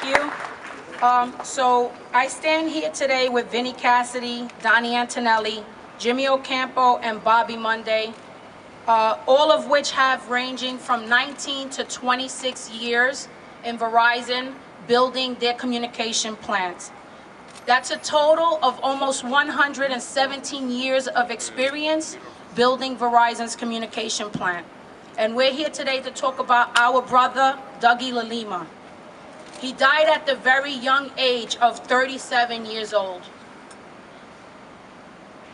Thank you. So I stand here today with Vinnie Cassidy, Donnie Antonelli, Jimmy Ocampo, and Bobby Monday, all of which have ranging from 19 to 26 years in Verizon building their communication plants. That's a total of almost 117 years of experience building Verizon's communication plant. And we're here today to talk about our brother, Dougie Lalima. He died at the very young age of 37 years old.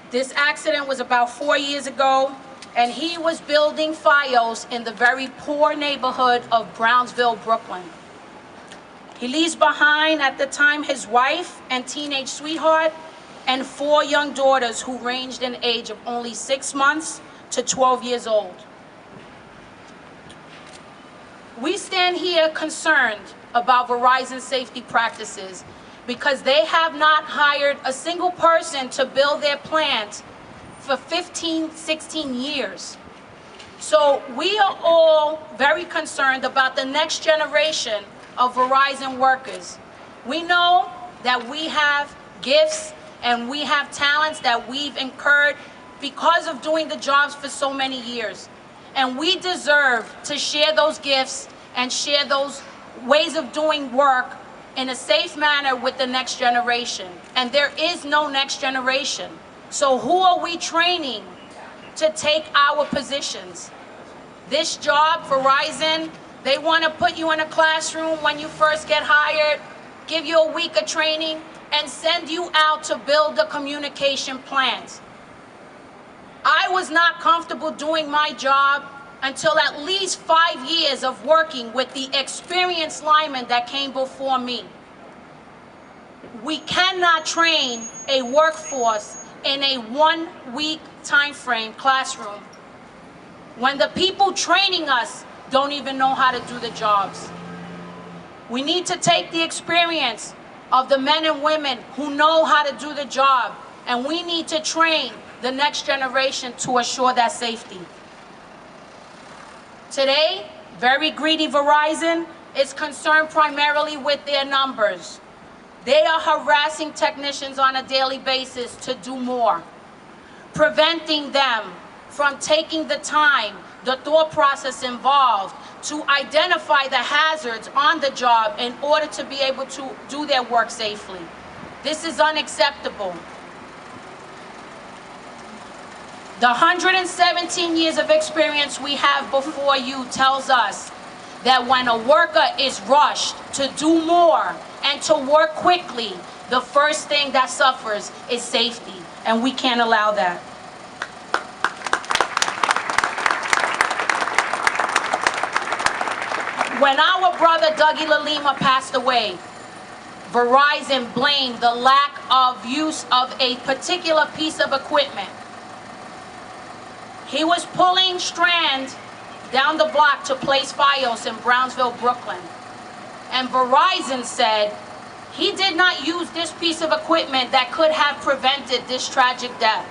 This accident was about 4 years ago, and he was building Fios in the very poor neighborhood of Brownsville, Brooklyn. He leaves behind at the time his wife and teenage sweetheart and 4 young daughters who ranged in age of only 6 months to 12 years old. We stand here concerned about Verizon safety practices because they have not hired a single person to build their plant for 15, 16 years. So we are all very concerned about the next generation of Verizon workers. We know that we have gifts and we have talents that we've incurred because of doing the jobs for so many years. And we deserve to share those gifts and share those ways of doing work in a safe manner with the next generation. And there is no next generation. So who are we training to take our positions? This job, Verizon, they want to put you in a classroom when you first get hired, give you a week of training, and send you out to build a communication plant. I was not comfortable doing my job until at least 5 years of working with the experienced linemen that came before me. We cannot train a workforce in a 1-week time frame classroom when the people training us don't even know how to do the jobs. We need to take the experience of the men and women who know how to do the job, and we need to train the next generation to assure that safety. Today, very greedy Verizon is concerned primarily with their numbers. They are harassing technicians on a daily basis to do more, preventing them from taking the time, the thought process involved to identify the hazards on the job in order to be able to do their work safely. This is unacceptable. The 117 years of experience we have before you tells us that when a worker is rushed to do more and to work quickly, the first thing that suffers is safety, and we can't allow that. When our brother Dougie Lalima passed away, Verizon blamed the lack of use of a particular piece of equipment. He was pulling strand down the block to place Fios in Brownsville, Brooklyn. And Verizon said he did not use this piece of equipment that could have prevented this tragic death.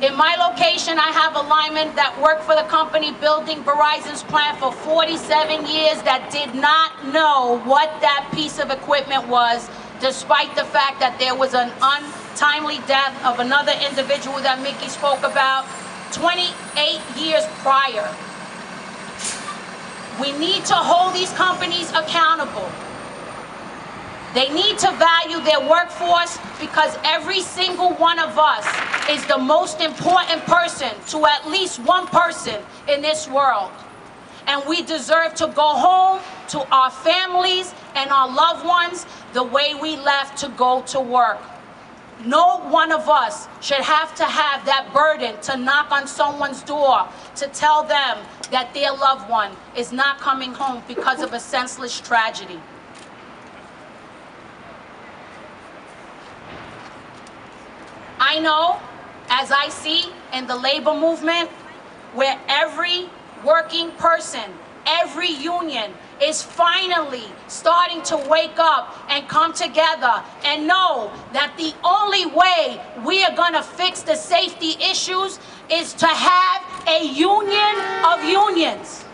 In my location, I have a lineman that worked for the company building Verizon's plant for 47 years that did not know what that piece of equipment was, despite the fact that there was an untimely death of another individual that Mickey spoke about 28 years prior. We need to hold these companies accountable. They need to value their workforce because every single one of us is the most important person to at least one person in this world. And we deserve to go home to our families and our loved ones the way we left to go to work. No one of us should have to have that burden to knock on someone's door to tell them that their loved one is not coming home because of a senseless tragedy. I know, as I see in the labor movement, where every working person, every union is finally starting to wake up and come together and know that the only way we are going to fix the safety issues is to have a union of unions.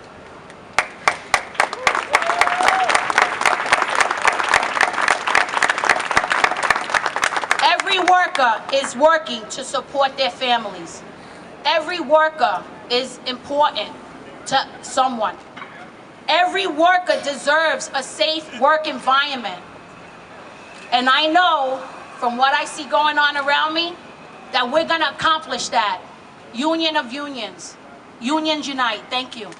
worker is working to support their families. Every worker is important to someone. Every worker deserves a safe work environment. And I know from what I see going on around me that we're going to accomplish that. Union of unions. Unions unite. Thank you.